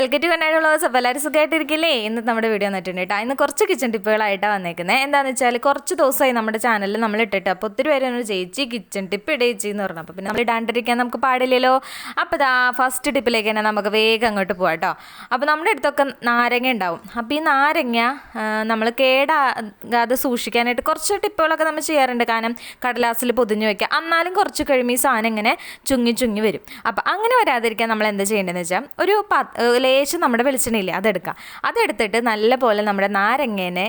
Welcome to കണ്ണാടിയുള്ളവസ്. അപ്പോൾ എല്ലാവരും സുഖമായിട്ടിരിക്കില്ലേ? ഇന്ന് നമ്മുടെ വീഡിയോ വന്നിട്ടുണ്ട് കേട്ടോ. ഇന്ന് കുറച്ച് കിച്ചൺ ടിപ്പുകളായിട്ടാണ് വന്നേക്കുന്നത്. എന്താണെന്ന് വെച്ചാൽ കുറച്ച് ദിവസമായി നമ്മുടെ ചാനലിൽ നമ്മൾ ഇട്ടിട്ട്, അപ്പോൾ ഒത്തിരി പേര് എന്നോട് ചേച്ചി കിച്ചൺ ടിപ്പ് ഇടേച്ചി എന്ന് പറഞ്ഞു. അപ്പോൾ പിന്നെ നമ്മൾ ഇടാണ്ടിരിക്കാൻ നമുക്ക് പാടില്ലല്ലോ. അപ്പോൾ ഇതാ ഫസ്റ്റ് ടിപ്പിലേക്ക് തന്നെ നമുക്ക് വേഗം അങ്ങോട്ട് പോകാം കേട്ടോ. അപ്പോൾ നമ്മുടെ അടുത്തൊക്കെ നാരങ്ങ ഉണ്ടാവും. അപ്പോൾ ഈ നാരങ്ങ നമ്മൾ കേടാകാതെ സൂക്ഷിക്കാനായിട്ട് കുറച്ച് ടിപ്പുകളൊക്കെ നമ്മൾ ചെയ്യാറുണ്ട്. കാരണം കടലാസിൽ പൊതിഞ്ഞ് വയ്ക്കുക. എന്നാലും കുറച്ച് കഴിയുമ്പോൾ ഈ സാധനം ഇങ്ങനെ ചുങ്ങി വരും. അപ്പോൾ അങ്ങനെ വരാതിരിക്കാൻ നമ്മൾ എന്താ ചെയ്യേണ്ടതെന്ന് വെച്ചാൽ ഒരു ലേശം നമ്മുടെ വെളിച്ചെണ്ണയില്ലേ അതെടുത്തിട്ട് നല്ല പോലെ നമ്മുടെ നാരങ്ങേനെ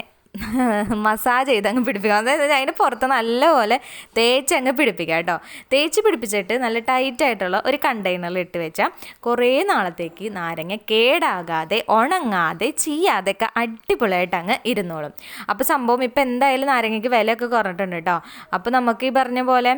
മസാജ് ചെയ്ത് അങ്ങ് പിടിപ്പിക്കുക. അതായത് അതിൻ്റെ പുറത്ത് നല്ലപോലെ തേച്ചങ്ങ് പിടിപ്പിക്കുക കേട്ടോ. തേച്ച് പിടിപ്പിച്ചിട്ട് നല്ല ടൈറ്റായിട്ടുള്ള ഒരു കണ്ടെയ്നറിൽ ഇട്ട് വെച്ചാൽ കുറേ നാളത്തേക്ക് നാരങ്ങ കേടാകാതെ ഉണങ്ങാതെ ചീയാതെയൊക്കെ അടിപൊളിയായിട്ട് അങ്ങ് ഇരുന്നോളും. അപ്പോൾ സംഭവം ഇപ്പം എന്തായാലും നാരങ്ങയ്ക്ക് വിലയൊക്കെ കുറഞ്ഞിട്ടുണ്ട് കേട്ടോ. അപ്പോൾ നമുക്ക് ഈ പറഞ്ഞ പോലെ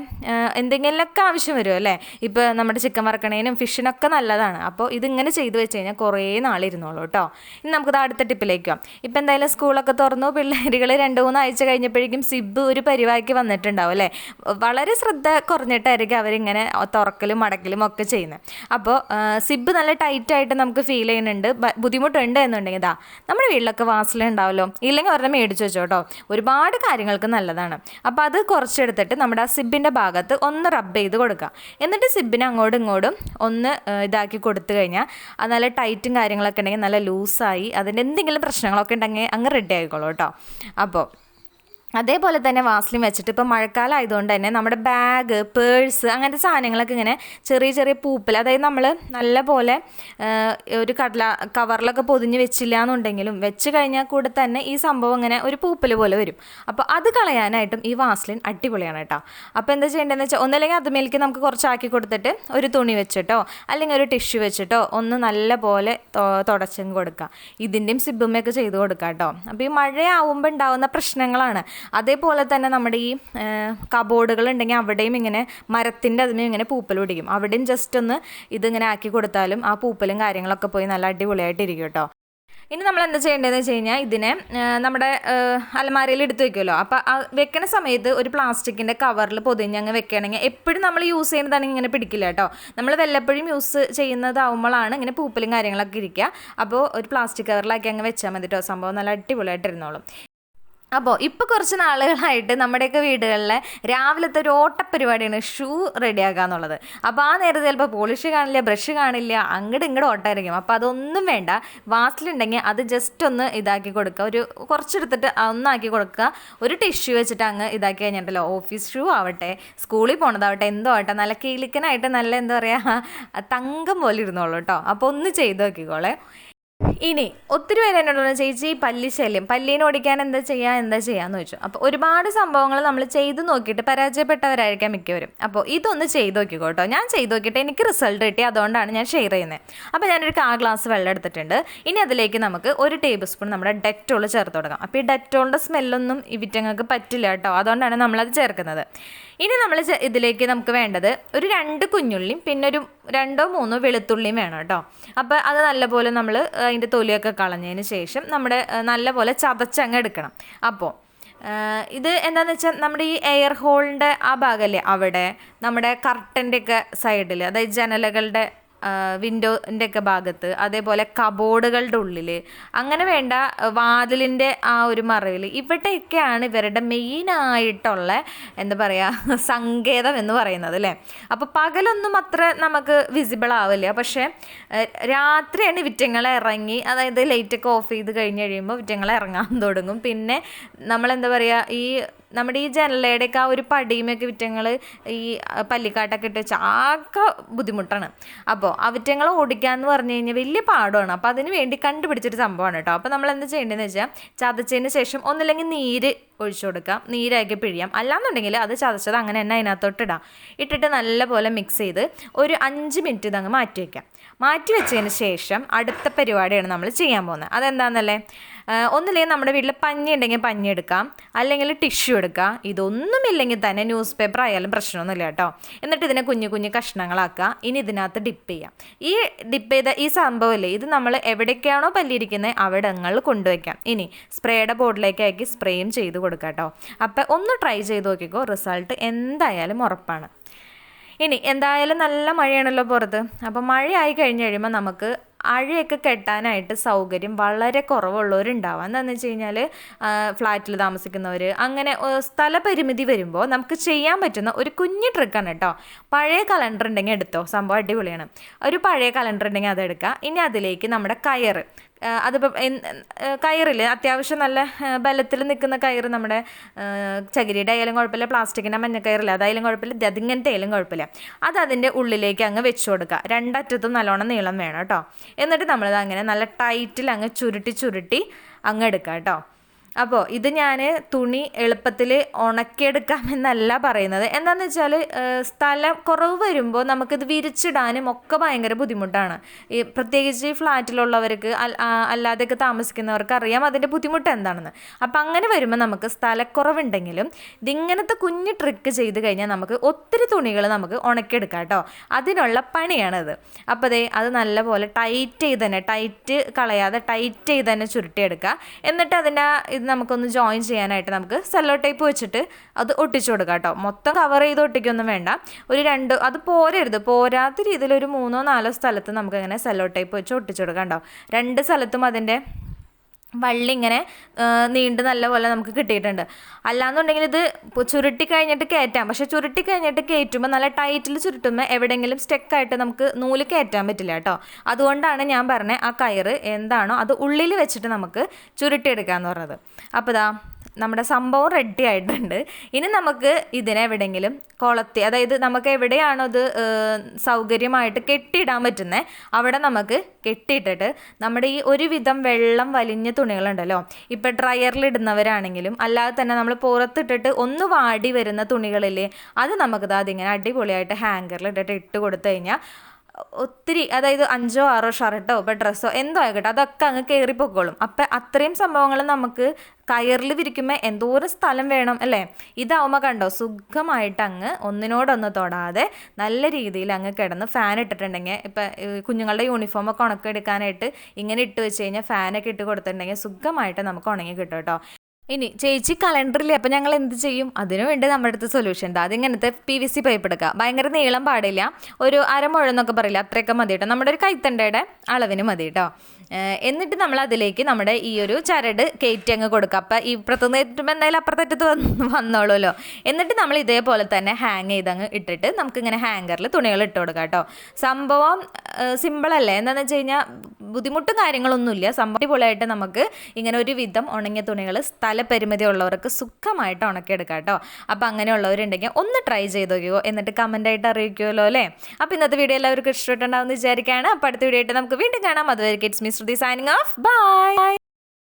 എന്തെങ്കിലുമൊക്കെ ആവശ്യം വരും അല്ലേ. ഇപ്പോൾ നമ്മുടെ ചിക്കൻ വറക്കണേനും ഫിഷിനൊക്കെ നല്ലതാണ്. അപ്പോൾ ഇതിങ്ങനെ ചെയ്ത് വെച്ച് കഴിഞ്ഞാൽ കുറേ നാളിരുന്നോളൂ കേട്ടോ. ഇനി നമുക്കത് അടുത്ത ടിപ്പിലേക്ക് പോകാം. ഇപ്പം എന്തായാലും സ്കൂളൊക്കെ തുറന്നു, പിള്ളേരുകൾ 2-3 ആഴ്ച കഴിഞ്ഞപ്പോഴേക്കും സിബ് ഒരു പരിവാക്കി വന്നിട്ടുണ്ടാവും അല്ലേ. വളരെ ശ്രദ്ധ കുറഞ്ഞിട്ടായിരിക്കും അവരിങ്ങനെ തുറക്കലും മടക്കലും ഒക്കെ ചെയ്യുന്നത്. അപ്പോൾ സിബ് നല്ല ടൈറ്റായിട്ട് നമുക്ക് ഫീൽ ചെയ്യുന്നുണ്ട്, ബുദ്ധിമുട്ടുണ്ട് എന്നുണ്ടെങ്കിൽ ഇതാ നമ്മുടെ വീട്ടിലൊക്കെ വാസലിൻ ഉണ്ടാവുമല്ലോ, ഇല്ലെങ്കിൽ ഒരെണ്ണം മേടിച്ച് വെച്ചോ കേട്ടോ. ഒരുപാട് കാര്യങ്ങൾക്ക് നല്ലതാണ്. അപ്പോൾ അത് കുറച്ചെടുത്തിട്ട് നമ്മുടെ ആ സിബിൻ്റെ ഭാഗത്ത് ഒന്ന് റബ്ബ് ചെയ്ത് കൊടുക്കുക. എന്നിട്ട് സിബിനെ അങ്ങോട്ടും ഇങ്ങോട്ടും ഒന്ന് ഇതാക്കി കൊടുത്തു കഴിഞ്ഞാൽ അത് നല്ല ടൈറ്റും കാര്യങ്ങളൊക്കെ ഉണ്ടെങ്കിൽ നല്ല ലൂസായി അതിൻ്റെ എന്തെങ്കിലും പ്രശ്നങ്ങളൊക്കെ ഉണ്ടെങ്കിൽ അങ്ങ് റെഡി ആയിക്കോളൂ കേട്ടോ. അപ്പോൾ അതേപോലെ തന്നെ വാസലിൻ വെച്ചിട്ട് ഇപ്പോൾ മഴക്കാലം ആയതുകൊണ്ട് തന്നെ നമ്മുടെ ബാഗ്, പേഴ്സ് അങ്ങനത്തെ സാധനങ്ങളൊക്കെ ഇങ്ങനെ ചെറിയ പൂപ്പൽ, അതായത് നമ്മൾ നല്ല പോലെ ഒരു കവറിലൊക്കെ പൊതിഞ്ഞ് വെച്ചില്ല എന്നുണ്ടെങ്കിലും വെച്ച് കഴിഞ്ഞാൽ കൂടെ തന്നെ ഈ സംഭവം ഇങ്ങനെ ഒരു പൂപ്പൽ പോലെ വരും. അപ്പോൾ അത് കളയാനായിട്ടും ഈ വാസലിൻ അടിപൊളിയാണ് കേട്ടോ. അപ്പോൾ എന്താ ചെയ്യേണ്ടതെന്ന് വെച്ചാൽ ഒന്നല്ലെങ്കിൽ അതുമേലേക്ക് നമുക്ക് കുറച്ചാക്കി കൊടുത്തിട്ട് ഒരു തുണി വെച്ചിട്ടോ അല്ലെങ്കിൽ ഒരു ടിഷ്യൂ വെച്ചിട്ടോ ഒന്ന് നല്ല പോലെ തുടച്ചും കൊടുക്കുക. ഇതിൻ്റെയും സിബുമൊക്കെ ചെയ്ത് കൊടുക്കുക കേട്ടോ. അപ്പോൾ ഈ മഴയാവുമ്പോൾ ഉണ്ടാകുന്ന പ്രശ്നങ്ങളാണ്. അതേപോലെ തന്നെ നമ്മുടെ ഈ കബോർഡുകൾ ഉണ്ടെങ്കിൽ അവിടെയും ഇങ്ങനെ മരത്തിൻ്റെ അതിന് ഇങ്ങനെ പൂപ്പൽ പിടിക്കും. അവിടെയും ജസ്റ്റ് ഒന്ന് ഇതിങ്ങനെ ആക്കി കൊടുത്താലും ആ പൂപ്പലും കാര്യങ്ങളൊക്കെ പോയി നല്ല അടിപൊളിയായിട്ടിരിക്കും കേട്ടോ. ഇനി നമ്മൾ എന്താ ചെയ്യേണ്ടതെന്ന് വെച്ച് കഴിഞ്ഞാൽ ഇതിനെ നമ്മുടെ അലമാരയിൽ എടുത്ത് വെക്കുമല്ലോ. അപ്പോൾ വെക്കണ സമയത്ത് ഒരു പ്ലാസ്റ്റിക്കിൻ്റെ കവറിൽ പൊതിഞ്ഞങ്ങ് വെക്കുകയാണെങ്കിൽ എപ്പോഴും നമ്മൾ യൂസ് ചെയ്യുന്നതാണെങ്കിൽ ഇങ്ങനെ പിടിക്കില്ല കേട്ടോ. നമ്മൾ വല്ലപ്പോഴും യൂസ് ചെയ്യുന്നതാവുമ്പോഴാണ് ഇങ്ങനെ പൂപ്പലും കാര്യങ്ങളൊക്കെ ഇരിക്കുക. അപ്പോൾ ഒരു പ്ലാസ്റ്റിക് കവറിലാക്കി അങ്ങ് വെച്ചാൽ മതി കേട്ടോ. സംഭവം നല്ല അടിപൊളിയായിട്ടിരുന്നോളും. അപ്പോൾ ഇപ്പോൾ കുറച്ച് നാളുകളായിട്ട് നമ്മുടെയൊക്കെ വീടുകളിലെ രാവിലത്തെ ഒരു ഓട്ടപ്പരിപാടിയാണ് ഷൂ റെഡിയാക്കുക എന്നുള്ളത്. അപ്പോൾ ആ നേരത്തെ ചിലപ്പോൾ പോളിഷ് കാണില്ല, ബ്രഷ് കാണില്ല, അങ്ങോട്ട് ഓട്ടമായിരിക്കും. അപ്പോൾ അതൊന്നും വേണ്ട. വാസലുണ്ടെങ്കിൽ അത് ജസ്റ്റ് ഒന്ന് ഇതാക്കി കൊടുക്കുക, ഒരു കുറച്ചെടുത്തിട്ട് ഒന്നാക്കി കൊടുക്കുക. ഒരു ടിഷ്യൂ വെച്ചിട്ട് അങ്ങ് ഇതാക്കി കഴിഞ്ഞിട്ടല്ലോ, ഓഫീസ് ഷൂ ആവട്ടെ, സ്കൂളിൽ പോണതാവട്ടെ, എന്തോ ആവട്ടെ, നല്ല കിലുക്കനായിട്ട് നല്ല എന്താ പറയുക തങ്കം പോലെ ഇരുന്നോളൂ കേട്ടോ. അപ്പോൾ ഒന്ന് ചെയ്ത് നോക്കിക്കോളെ. ഇനി ഒത്തിരി പേര് എന്നോട് ചേച്ചി പല്ലിശല്യം, പല്ലീനെ ഓടിക്കാൻ എന്താ ചെയ്യാന്ന് ചോദിച്ചു. അപ്പോൾ ഒരുപാട് സംഭവങ്ങൾ നമ്മൾ ചെയ്ത് നോക്കിയിട്ട് പരാജയപ്പെട്ടവരായിരിക്കാം മിക്കവരും. അപ്പോൾ ഇതൊന്ന് ചെയ്ത് നോക്കിക്കോ കേട്ടോ. ഞാൻ ചെയ്ത് നോക്കിയിട്ട് എനിക്ക് റിസൾട്ട് കിട്ടി, അതുകൊണ്ടാണ് ഞാൻ ഷെയർ ചെയ്യുന്നത്. അപ്പോൾ ഞാനൊരു 1/4 ഗ്ലാസ് വെള്ളം എടുത്തിട്ടുണ്ട്. ഇനി അതിലേക്ക് നമുക്ക് 1 ടേബിൾ സ്പൂൺ നമ്മുടെ ഡെറ്റോൾ ചേർത്ത് കൊടുക്കാം. അപ്പോൾ ഈ ഡെറ്റോളിൻ്റെ സ്മെല്ലൊന്നും ഈ വിറ്റങ്ങൾക്ക് പറ്റില്ല കേട്ടോ, അതുകൊണ്ടാണ് നമ്മളത് ചേർക്കുന്നത്. ഇനി നമ്മൾ ഇതിലേക്ക് നമുക്ക് വേണ്ടത് ഒരു 2 കുഞ്ഞുള്ളിയും പിന്നെ ഒരു 2-3 വെളുത്തുള്ളിയും വേണം കേട്ടോ. അപ്പോൾ അത് നല്ലപോലെ നമ്മൾ അതിൻ്റെ തൊലിയൊക്കെ കളഞ്ഞതിന് ശേഷം നമ്മുടെ നല്ലപോലെ ചതച്ചങ്ങ് എടുക്കണം. അപ്പോൾ ഇത് എന്താണെന്ന് വെച്ചാൽ നമ്മുടെ ഈ എയർ ഹോളിൻ്റെ ആ ഭാഗമല്ലേ, അവിടെ നമ്മുടെ കർട്ടൻ്റെയൊക്കെ സൈഡിൽ, അതായത് ജനലകളുടെ വിൻഡോൻ്റെ ഒക്കെ ഭാഗത്ത്, അതേപോലെ കബോർഡുകളുടെ ഉള്ളിൽ, അങ്ങനെ വേണ്ട വാതിലിൻ്റെ ആ ഒരു മറവിൽ, ഇവിടെയൊക്കെയാണ് ഇവരുടെ മെയിനായിട്ടുള്ള എന്താ പറയുക സങ്കേതം എന്ന് പറയുന്നത് അല്ലേ. അപ്പോൾ പകലൊന്നും അത്ര നമുക്ക് വിസിബിൾ ആവില്ല, പക്ഷേ രാത്രിയാണ് വിറ്റങ്ങളെ ഇറങ്ങി, അതായത് ലൈറ്റൊക്കെ ഓഫ് ചെയ്ത് കഴിഞ്ഞ് കഴിയുമ്പോൾ വിറ്റങ്ങളെ ഇറങ്ങാൻ തുടങ്ങും. പിന്നെ നമ്മളെന്താ പറയുക, ഈ നമ്മുടെ ഈ ജനലയുടെയൊക്കെ ആ ഒരു പടിയുമൊക്കെ വിറ്റങ്ങൾ ഈ പല്ലിക്കാട്ടൊക്കെ ഇട്ട് വെച്ചാൽ ആകെ ബുദ്ധിമുട്ടാണ്. അപ്പോൾ ആ വിറ്റങ്ങൾ ഓടിക്കാമെന്ന് പറഞ്ഞു കഴിഞ്ഞാൽ വലിയ പാടമാണ്. അപ്പോൾ അതിന് വേണ്ടി കണ്ടുപിടിച്ചൊരു സംഭവമാണ് കേട്ടോ. അപ്പോൾ നമ്മൾ എന്താ ചെയ്യേണ്ടതെന്ന് വെച്ചാൽ ചതച്ചതിന് ശേഷം ഒന്നില്ലെങ്കിൽ നീര് ഒഴിച്ചു കൊടുക്കാം, നീരാക്കി പിഴിയാം. അല്ലാന്നുണ്ടെങ്കിൽ അത് ചതച്ചത് അങ്ങനെ തന്നെ അതിനകത്തോട്ട് ഇട്ടിട്ട് നല്ലപോലെ മിക്സ് ചെയ്ത് ഒരു 5 മിനിറ്റ് ഇതങ്ങ് മാറ്റി വയ്ക്കാം. മാറ്റി വെച്ചതിന് ശേഷം അടുത്ത പരിപാടിയാണ് നമ്മൾ ചെയ്യാൻ പോകുന്നത്. അതെന്താണെന്നല്ലേ, ഒന്നില്ലെങ്കിൽ നമ്മുടെ വീട്ടിൽ പഞ്ഞി ഉണ്ടെങ്കിൽ പഞ്ഞി എടുക്കാം, അല്ലെങ്കിൽ ടിഷ്യൂ എടുക്കാം. ഇതൊന്നുമില്ലെങ്കിൽ തന്നെ ന്യൂസ് പേപ്പർ ആയാലും പ്രശ്നമൊന്നുമില്ല കേട്ടോ. എന്നിട്ട് ഇതിനെ കുഞ്ഞു കഷ്ണങ്ങളാക്കുക. ഇനി ഇതിനകത്ത് ഡിപ്പ് ചെയ്യാം. ഈ ഡിപ്പ് ചെയ്ത ഈ സംഭവമില്ലേ, ഇത് നമ്മൾ എവിടേക്കാണോ പല്ലിയിരിക്കുന്നത് അവിടങ്ങളിൽ കൊണ്ടുവയ്ക്കാം. ഇനി സ്പ്രേയുടെ ബോട്ടിലേക്ക് ആക്കി സ്പ്രേയും ചെയ്ത് കൊടുക്കാം കേട്ടോ. അപ്പോൾ ഒന്ന് ട്രൈ ചെയ്ത് നോക്കിക്കോ, റിസൾട്ട് എന്തായാലും ഉറപ്പാണ്. ഇനി എന്തായാലും നല്ല മഴയാണല്ലോ പുറത്ത്. അപ്പോൾ മഴയായി കഴിഞ്ഞ് കഴിയുമ്പോൾ നമുക്ക് അഴയൊക്കെ കെട്ടാനായിട്ട് സൗകര്യം വളരെ കുറവുള്ളവരുണ്ടാവാം. എന്താണെന്ന് വെച്ച് കഴിഞ്ഞാൽ ഫ്ലാറ്റിൽ താമസിക്കുന്നവർ, അങ്ങനെ സ്ഥലപരിമിതി വരുമ്പോൾ നമുക്ക് ചെയ്യാൻ പറ്റുന്ന ഒരു കുഞ്ഞു ട്രിക്കാണ് കേട്ടോ. പഴയ കലണ്ടർ ഉണ്ടെങ്കിൽ എടുത്തോ, സംഭവം അടിപൊളിയാണ്. ഒരു പഴയ കലണ്ടർ ഉണ്ടെങ്കിൽ അതെടുക്കുക. ഇനി അതിലേക്ക് നമ്മുടെ കയറ്, അതിപ്പോൾ കയറിൽ അത്യാവശ്യം നല്ല ബലത്തിൽ നിൽക്കുന്ന കയറ്, നമ്മുടെ ചകിരിയുടെ ആയാലും കുഴപ്പമില്ല, പ്ലാസ്റ്റിക്കിൻ്റെ മഞ്ഞക്കയറില്ല അതായാലും കുഴപ്പമില്ല, അതിങ്ങനത്തെ ആയാലും കുഴപ്പമില്ല, അത് അതിൻ്റെ ഉള്ളിലേക്ക് അങ്ങ് വെച്ച് കൊടുക്കുക. രണ്ടറ്റത്തും നല്ലോണം നീളം വേണം കേട്ടോ. എന്നിട്ട് നമ്മളത് അങ്ങനെ നല്ല ടൈറ്റിൽ അങ്ങ് ചുരുട്ടി അങ്ങ് എടുക്കുക കേട്ടോ. അപ്പോൾ ഇത് ഞാൻ തുണി എളുപ്പത്തിൽ ഉണക്കിയെടുക്കാമെന്നല്ല പറയുന്നത്. എന്താണെന്ന് വെച്ചാൽ സ്ഥലം കുറവ് വരുമ്പോൾ നമുക്കിത് വിരിച്ചിടാനും ഒക്കെ ഭയങ്കര ബുദ്ധിമുട്ടാണ്. ഈ പ്രത്യേകിച്ച് ഈ ഫ്ലാറ്റിലുള്ളവർക്ക് അല്ലാതെയൊക്കെ താമസിക്കുന്നവർക്ക് അറിയാം അതിൻ്റെ ബുദ്ധിമുട്ട് എന്താണെന്ന്. അപ്പം അങ്ങനെ വരുമ്പോൾ നമുക്ക് സ്ഥലക്കുറവുണ്ടെങ്കിലും ഇതിങ്ങനത്തെ കുഞ്ഞു ട്രിക്ക് ചെയ്ത് കഴിഞ്ഞാൽ നമുക്ക് ഒത്തിരി തുണികൾ നമുക്ക് ഉണക്കിയെടുക്കാം കേട്ടോ. അതിനുള്ള പണിയാണത്. അപ്പോൾ അത് നല്ലപോലെ ടൈറ്റ് കളയാതെ ടൈറ്റ് ചെയ്ത് തന്നെ ചുരുട്ടിയെടുക്കുക. എന്നിട്ട് അതിൻ്റെ നമുക്കൊന്ന് ജോയിൻ ചെയ്യാനായിട്ട് നമുക്ക് സെല്ലോ ടേപ്പ് വെച്ചിട്ട് അത് ഒട്ടിച്ചു കൊടുക്കാം കേട്ടോ. മൊത്തം കവർ ചെയ്ത് ഒട്ടിക്കൊന്നും വേണ്ട. ഒരു അത് പോരാത്ത രീതിയിൽ ഒരു 3-4 സ്ഥലത്ത് നമുക്കങ്ങനെ സെല്ലോ ടേപ്പ് വെച്ച് ഒട്ടിച്ചു കൊടുക്കാം കേട്ടോ. 2 സ്ഥലത്തും അതിൻ്റെ വള്ളി ഇങ്ങനെ നീണ്ട് നല്ലപോലെ നമുക്ക് കിട്ടിയിട്ടുണ്ട്. അല്ലാന്നുണ്ടെങ്കിൽ ഇത് ചുരുട്ടി കഴിഞ്ഞിട്ട് കയറ്റാം. പക്ഷെ ചുരുട്ടി കഴിഞ്ഞിട്ട് കയറ്റുമ്പോൾ നല്ല ടൈറ്റിൽ ചുരുട്ടുമ്പോൾ എവിടെയെങ്കിലും സ്റ്റെക്കായിട്ട് നമുക്ക് നൂല് കയറ്റാൻ പറ്റില്ല കേട്ടോ. അതുകൊണ്ടാണ് ഞാൻ പറഞ്ഞത് ആ കയറ് എന്താണോ അത് ഉള്ളിൽ വെച്ചിട്ട് നമുക്ക് ചുരുട്ടിയെടുക്കാമെന്ന് പറഞ്ഞത്. അപ്പോൾ നമ്മുടെ സംഭവം റെഡി ആയിട്ടുണ്ട്. ഇനി നമുക്ക് ഇതിനെവിടെയെങ്കിലും അതായത് നമുക്ക് എവിടെയാണോ അത് സൗകര്യമായിട്ട് കെട്ടിയിടാൻ പറ്റുന്നത് അവിടെ നമുക്ക് കെട്ടിയിട്ടിട്ട് നമ്മുടെ ഈ ഒരുവിധം വെള്ളം വലിഞ്ഞ തുണികളുണ്ടല്ലോ, ഇപ്പം ഡ്രയറിലിടുന്നവരാണെങ്കിലും അല്ലാതെ തന്നെ നമ്മൾ പുറത്തിട്ടിട്ട് ഒന്ന് വാടി വരുന്ന തുണികളില്ലേ, അത് നമുക്കത് അതിങ്ങനെ അടിപൊളിയായിട്ട് ഹാങ്കറിലിട്ടിട്ട് ഇട്ട് കൊടുത്തു കഴിഞ്ഞാൽ ഒത്തിരി, അതായത് 5-6 ഷർട്ടോ ഇപ്പോൾ ഡ്രസ്സോ എന്തോ ആയിക്കോട്ടെ അതൊക്കെ അങ്ങ് കയറിപ്പോക്കോളും. അപ്പം അത്രയും സംഭവങ്ങൾ നമുക്ക് കയറിൽ വിരിക്കുമ്പോൾ എന്തോരം സ്ഥലം വേണം അല്ലേ. ഇതാവുമ്പോൾ കണ്ടോ സുഖമായിട്ട് അങ്ങ് ഒന്നിനോടൊന്ന് തൊടാതെ നല്ല രീതിയിൽ അങ്ങ് കിടന്ന് ഫാൻ ഇട്ടിട്ടുണ്ടെങ്കിൽ, ഇപ്പം കുഞ്ഞുങ്ങളുടെ യൂണിഫോമൊക്കെ ഉണക്കിയെടുക്കാനായിട്ട് ഇങ്ങനെ ഇട്ട് വെച്ച് കഴിഞ്ഞാൽ ഫാനൊക്കെ ഇട്ട് കൊടുത്തിട്ടുണ്ടെങ്കിൽ സുഖമായിട്ട് നമുക്ക് ഉണങ്ങി കിട്ടും കേട്ടോ. ഇനി ചേച്ചി കലണ്ടറിൽ അപ്പം ഞങ്ങൾ എന്ത് ചെയ്യും? അതിനു വേണ്ടി നമ്മുടെ അടുത്ത് സൊല്യൂഷൻ ഉണ്ട്. അതിങ്ങനത്തെ PVC പൈപ്പ് എടുക്കുക. ഭയങ്കര നീളം പാടില്ല, ഒരു അരമുഴന്നൊക്കെ പറയില്ല, അത്രയൊക്കെ മതി കേട്ടോ. നമ്മുടെ ഒരു കൈത്തണ്ടയുടെ അളവിന് മതി കേട്ടോ. എന്നിട്ട് നമ്മൾ അതിലേക്ക് നമ്മുടെ ഈ ഒരു ചരട് കയറ്റി അങ്ങ് കൊടുക്കുക. അപ്പം ഈ ഇപ്പുറത്തുനിന്ന് ഏറ്റുമ്പോൾ എന്തായാലും അപ്പുറത്തറ്റത്ത് വന്നോളൂല്ലോ. എന്നിട്ട് നമ്മൾ ഇതേപോലെ തന്നെ ഹാങ് ചെയ്തങ്ങ് ഇട്ടിട്ട് നമുക്കിങ്ങനെ ഹാങ്കറിൽ തുണികൾ ഇട്ട് കൊടുക്കാം കേട്ടോ. സംഭവം സിമ്പിളല്ലേ. എന്താണെന്ന് വെച്ച് കഴിഞ്ഞാൽ ബുദ്ധിമുട്ടും കാര്യങ്ങളൊന്നുമില്ല. സംഭവം അടിപൊളിയായിട്ട് നമുക്ക് ഇങ്ങനെ ഒരു വിധം ഉണങ്ങിയ തുണികൾ സ്ഥലപരിമിതി ഉള്ളവർക്ക് സുഖമായിട്ട് ഉണക്കിയെടുക്കാം കേട്ടോ. അപ്പോൾ അങ്ങനെയുള്ളവരുണ്ടെങ്കിൽ ഒന്ന് ട്രൈ ചെയ്ത് നോക്കിയോ, എന്നിട്ട് കമൻ്റായിട്ട് അറിയിക്കുമല്ലോ അല്ലേ. അപ്പോൾ ഇന്നത്തെ വീഡിയോ എല്ലാവർക്കും ഇഷ്ടപ്പെട്ടുണ്ടാവുമെന്ന് വിചാരിക്കുകയാണ്. അപ്പോൾ അടുത്ത വീഡിയോ ആയിട്ട് നമുക്ക് വീണ്ടും കാണാം. അതുവരെ it's me Shruti signing off. By.